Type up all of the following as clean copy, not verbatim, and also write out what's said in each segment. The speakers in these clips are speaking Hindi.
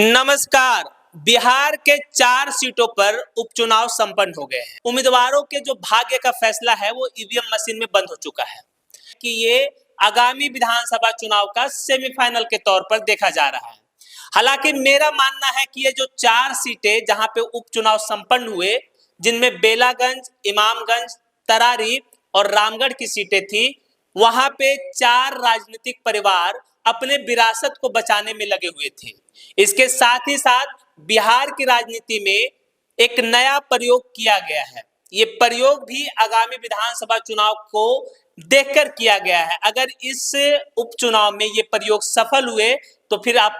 नमस्कार। बिहार के 4 सीटों पर उपचुनाव संपन्न हो गए हैं। उम्मीदवारों के जो भाग्य का फैसला है वो ईवीएम मशीन में बंद हो चुका है कि ये आगामी विधानसभा चुनाव का सेमीफाइनल के तौर पर देखा जा रहा है। हालांकि मेरा मानना है कि ये जो 4 सीटें जहां पे उपचुनाव संपन्न हुए, जिनमें बेलागंज, इमामगंज, तरारी और रामगढ़ की सीटें थी, वहां पे 4 राजनीतिक परिवार अपने विरासत को बचाने में लगे हुए थे। इसके साथ ही साथ बिहार की राजनीति में एक नया प्रयोग किया गया है। ये प्रयोग भी आगामी विधानसभा चुनाव को देखकर किया गया है। अगर इस उपचुनाव में ये प्रयोग सफल हुए तो फिर आप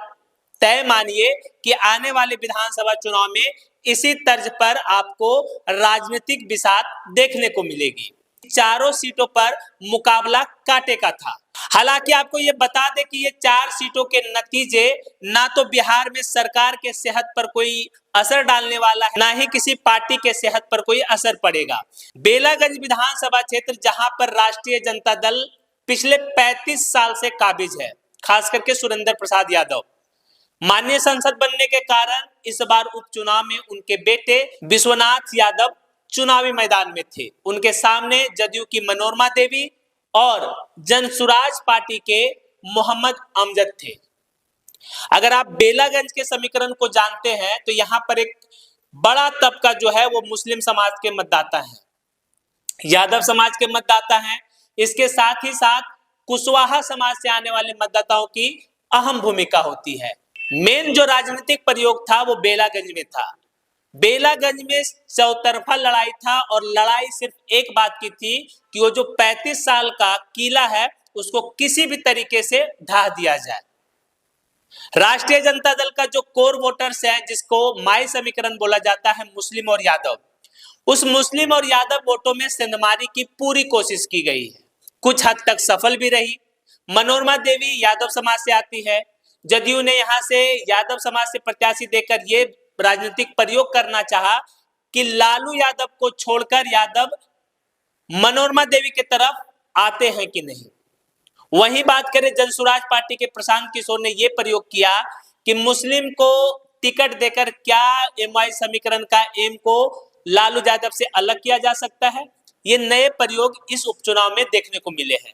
तय मानिए कि आने वाले विधानसभा चुनाव में इसी तर्ज पर आपको राजनीतिक बिसात देखने को मिलेगी। चारों सीटों पर मुकाबला कांटे का था। हालांकि आपको ये बता दें कि ये 4 सीटों के नतीजे ना तो बिहार में सरकार के सेहत पर कोई असर डालने वाला है, ना ही किसी पार्टी के सेहत पर कोई असर पड़ेगा। बेलागंज विधानसभा क्षेत्र, जहां पर राष्ट्रीय जनता दल पिछले 35 साल से काबिज है, खास करके सुरेंद्र प्रसाद यादव, माननीय सांसद बनने के कारण इस बार उपचुनाव में उनके बेटे विश्वनाथ यादव चुनावी मैदान में थे। उनके सामने जदयू की मनोरमा देवी और जनसुराज पार्टी के मोहम्मद अमजद थे। अगर आप बेलागंज के समीकरण को जानते हैं तो यहां पर एक बड़ा तबका जो है वो मुस्लिम समाज के मतदाता हैं, यादव समाज के मतदाता हैं। इसके साथ ही साथ कुशवाहा समाज से आने वाले मतदाताओं की अहम भूमिका होती है। मेन जो राजनीतिक प्रयोग था वो बेलागंज में था। बेलागंज में चौतरफा लड़ाई था और लड़ाई सिर्फ एक बात की थी कि वो जो 35 साल का किला है उसको किसी भी तरीके से ढा दिया जाए। राष्ट्रीय जनता दल का जो कोर वोटर्स है, जिसको माई समीकरण बोला जाता है, मुस्लिम और यादव, उस मुस्लिम और यादव वोटों में सेंधमारी की पूरी कोशिश की गई है। कुछ हद तक सफल भी रही। मनोरमा देवी यादव समाज से आती है। जदयू ने यहां से यादव समाज से प्रत्याशी देकर ये राजनीतिक प्रयोग करना चाहा कि लालू यादव को छोड़कर यादव मनोरमा देवी की तरफ आते हैं कि नहीं। वहीं बात करें जनसुराज पार्टी के प्रशांत किशोर ने यह प्रयोग किया कि मुस्लिम को टिकट देकर क्या एमवाई समीकरण का एम को लालू यादव से अलग किया जा सकता है। ये नए प्रयोग इस उपचुनाव में देखने को मिले हैं।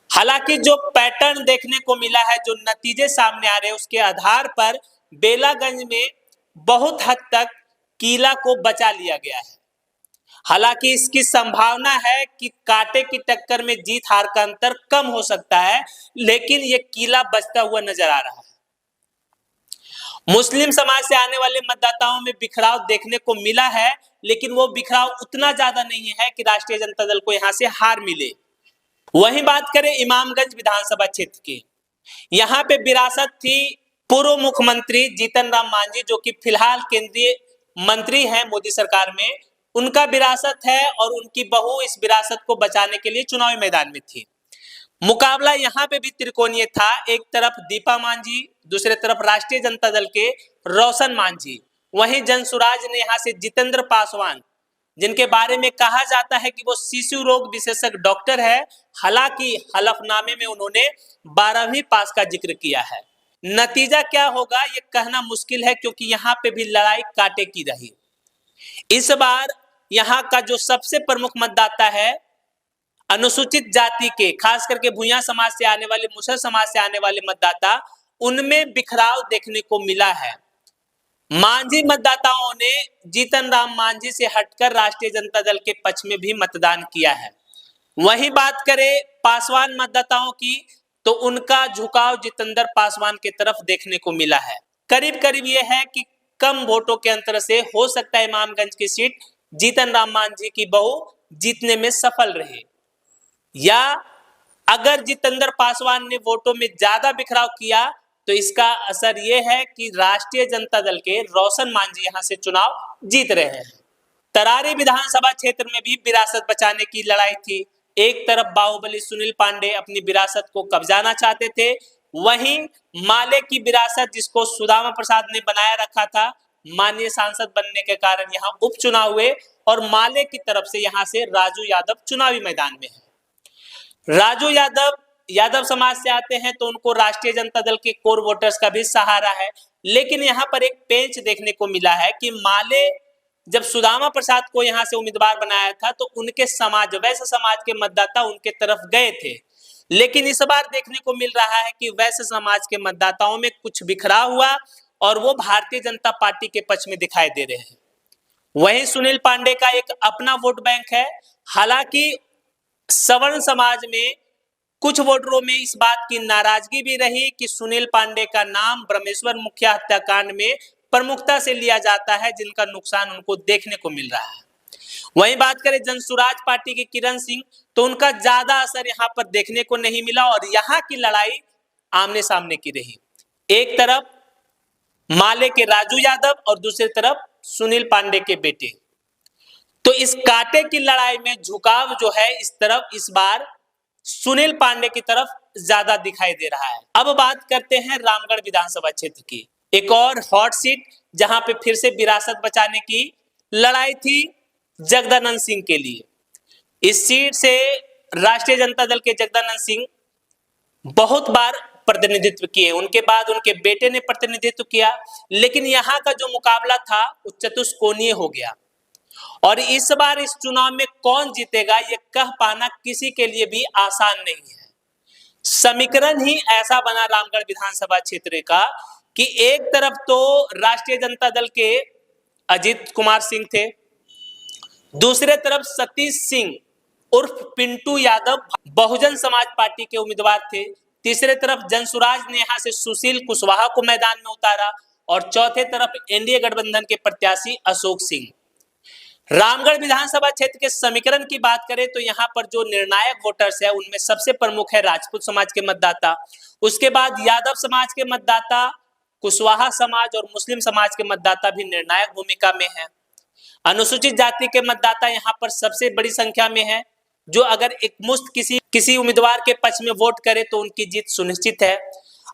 हालांकि जो पैटर्न देखने को मिला है, जो नतीजे सामने आ रहे हैं, उसके आधार पर बेलागंज में बहुत हद तक किला को बचा लिया गया है। हालांकि इसकी संभावना है कि कांटे की टक्कर में जीत हार का अंतर कम हो सकता है, लेकिन यह किला बचता हुआ नजर आ रहा है। मुस्लिम समाज से आने वाले मतदाताओं में बिखराव देखने को मिला है, लेकिन वो बिखराव उतना ज्यादा नहीं है कि राष्ट्रीय जनता दल को यहां से हार मिले। वहीं बात करें इमामगंज विधानसभा क्षेत्र की, यहां पे विरासत थी पूर्व मुख्यमंत्री जीतन राम मांझी, जो कि फिलहाल केंद्रीय मंत्री हैं मोदी सरकार में। उनका विरासत है और उनकी बहू इस विरासत को बचाने के लिए चुनावी मैदान में थी। मुकाबला यहां पे भी त्रिकोणीय था। एक तरफ दीपा मांझी, दूसरे तरफ राष्ट्रीय जनता दल के रोशन मांझी। वहीं जनसुराज ने यहां से जितेंद्र पासवान, जिनके बारे में कहा जाता है कि वो शिशु रोग विशेषज्ञ डॉक्टर है, हालांकि हलफनामे में उन्होंने 12वीं पास का जिक्र किया है। नतीजा क्या होगा ये कहना मुश्किल है, क्योंकि यहाँ पे भी लड़ाई कांटे की रही। इस बार यहाँ का जो सबसे प्रमुख मतदाता है, अनुसूचित जाति के, खास करके भूया समाज से आने वाले, मुसहर समाज से आने वाले मतदाता, उनमें बिखराव देखने को मिला है। मांझी मतदाताओं ने जीतन राम मांझी से हटकर राष्ट्रीय जनता दल के पक्ष में भी मतदान किया है। वहीं बात करें पासवान मतदाताओं की, तो उनका झुकाव जितेंद्र पासवान की तरफ देखने को मिला है। करीब करीब यह है कि कम वोटों के अंतर से हो सकता है इमामगंज की सीट जीतन राम मांझी की बहू जीतने में सफल रहे, या अगर जितेंद्र पासवान ने वोटों में ज्यादा बिखराव किया तो इसका असर यह है कि राष्ट्रीय जनता दल के रोशन मांझी यहां से चुनाव जीत रहे हैं। तरारी विधानसभा क्षेत्र में भी विरासत बचाने की लड़ाई थी। एक तरफ बाहुबली सुनील पांडे अपनी विरासत को कब्जाना चाहते थे, वहीं माले की विरासत, जिसको सुदामा प्रसाद ने बनाया रखा था, माननीय सांसद बनने के कारण यहाँ उपचुनाव हुए और माले की तरफ से यहाँ से राजू यादव चुनावी मैदान में है। राजू यादव यादव समाज से आते हैं, तो उनको राष्ट्रीय जनता दल के कोर वोटर्स का भी सहारा है। लेकिन यहाँ पर एक पेंच देखने को मिला है कि माले जब सुदामा प्रसाद को यहाँ से उम्मीदवार बनाया था तो उनके समाज, वैश्य समाज के मतदाता उनके तरफ गए थे, लेकिन इस बार देखने को मिल रहा है कि वैश्य समाज के मतदाताओं में कुछ बिखरा हुआ और वो भारतीय जनता पार्टी के पक्ष में दिखाई दे रहे हैं। वहीं सुनील पांडे का एक अपना वोट बैंक है। हालांकि सवर्ण समाज में कुछ वोटरों में इस बात की नाराजगी भी रही कि सुनील पांडे का नाम ब्रह्मेश्वर मुखिया हत्याकांड में प्रमुखता से लिया जाता है, जिनका नुकसान उनको देखने को मिल रहा है। वहीं बात करें जनसुराज पार्टी के किरण सिंह, तो उनका ज्यादा असर यहाँ पर देखने को नहीं मिला और यहाँ की लड़ाई आमने सामने की रही। एक तरफ माले के राजू यादव और दूसरी तरफ सुनील पांडे के बेटे। तो इस कांटे की लड़ाई में झुकाव जो है इस तरफ इस बार सुनील पांडे की तरफ ज्यादा दिखाई दे रहा है। अब बात करते हैं रामगढ़ विधानसभा क्षेत्र की, एक और हॉट सीट जहां पे फिर से विरासत बचाने की लड़ाई थी जगदानंद सिंह के लिए। इस सीट से राष्ट्रीय जनता दल के जगदानंद सिंह बहुत बार प्रतिनिधित्व किए, उनके बाद उनके बेटे ने प्रतिनिधित्व किया, लेकिन यहाँ का जो मुकाबला था वो चतुष्कोणीय हो गया और इस बार इस चुनाव में कौन जीतेगा ये कह पाना किसी के लिए भी आसान नहीं है। समीकरण ही ऐसा बना रामगढ़ विधानसभा क्षेत्र का कि एक तरफ तो राष्ट्रीय जनता दल के अजीत कुमार सिंह थे, दूसरे तरफ सतीश सिंह उर्फ पिंटू यादव बहुजन समाज पार्टी के उम्मीदवार थे, तीसरे तरफ जनसुराज ने यहां से सुशील कुशवाहा को मैदान में उतारा और चौथे तरफ एनडीए गठबंधन के प्रत्याशी अशोक सिंह। रामगढ़ विधानसभा क्षेत्र के समीकरण की बात करें तो यहाँ पर जो निर्णायक वोटर्स है उनमें सबसे प्रमुख है राजपूत समाज के मतदाता, उसके बाद यादव समाज के मतदाता, कुशवाहा समाज और मुस्लिम समाज के मतदाता भी निर्णायक भूमिका में है। अनुसूचित जाति के मतदाता यहाँ पर सबसे बड़ी संख्या में है, जो अगर एक मुश्त किसी उम्मीदवार के पक्ष में वोट करे तो उनकी जीत सुनिश्चित है।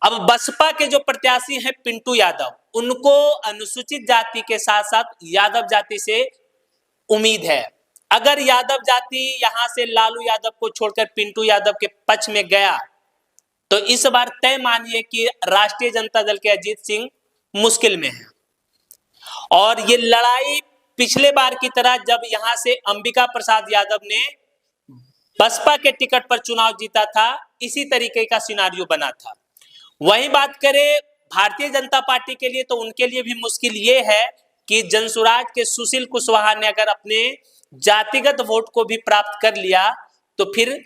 अब बसपा के जो प्रत्याशी हैं पिंटू यादव, उनको अनुसूचित जाति के साथ साथ यादव जाति से उम्मीद है। अगर यादव जाति यहां से लालू यादव को छोड़कर पिंटू यादव के पक्ष में गया तो इस बार तय मानिए कि राष्ट्रीय जनता दल के अजीत सिंह मुश्किल में है। और ये लड़ाई पिछले बार की तरह जब यहां से अंबिका प्रसाद यादव ने बसपा के टिकट पर चुनाव जीता था, इसी तरीके का सिनारियो बना था। वहीं बात करें भारतीय जनता पार्टी के लिए तो उनके लिए भी मुश्किल ये है कि जनसुराज के सुशील कुशवाहा ने अगर अपने जातिगत वोट को भी प्राप्त कर लिया तो फिर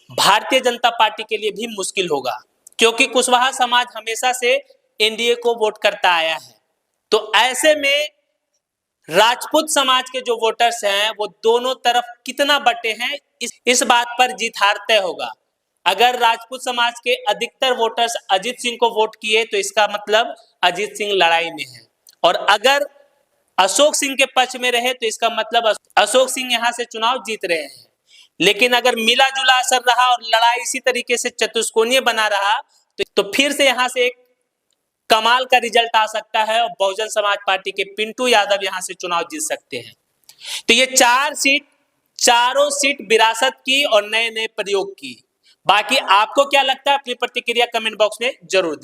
भारतीय जनता पार्टी के लिए भी मुश्किल होगा, क्योंकि कुशवाहा समाज हमेशा से एनडीए को वोट करता आया है। तो ऐसे में राजपूत समाज के जो वोटर्स हैं वो दोनों तरफ कितना बटे हैं इस बात पर जीत हार तय होगा। अगर राजपूत समाज के अधिकतर वोटर्स अजीत सिंह को वोट किए तो इसका मतलब अजीत सिंह लड़ाई में है, और अगर अशोक सिंह के पक्ष में रहे तो इसका मतलब अशोक सिंह यहां से चुनाव जीत रहे हैं। लेकिन अगर मिला जुला असर रहा और लड़ाई इसी तरीके से चतुष्कोणीय बना रहा तो फिर से यहां से एक कमाल का रिजल्ट आ सकता है और बहुजन समाज पार्टी के पिंटू यादव यहां से चुनाव जीत सकते हैं। तो ये चारों सीट विरासत की और नए नए प्रयोग की। बाकी आपको क्या लगता है अपनी प्रतिक्रिया कमेंट बॉक्स में जरूर दें।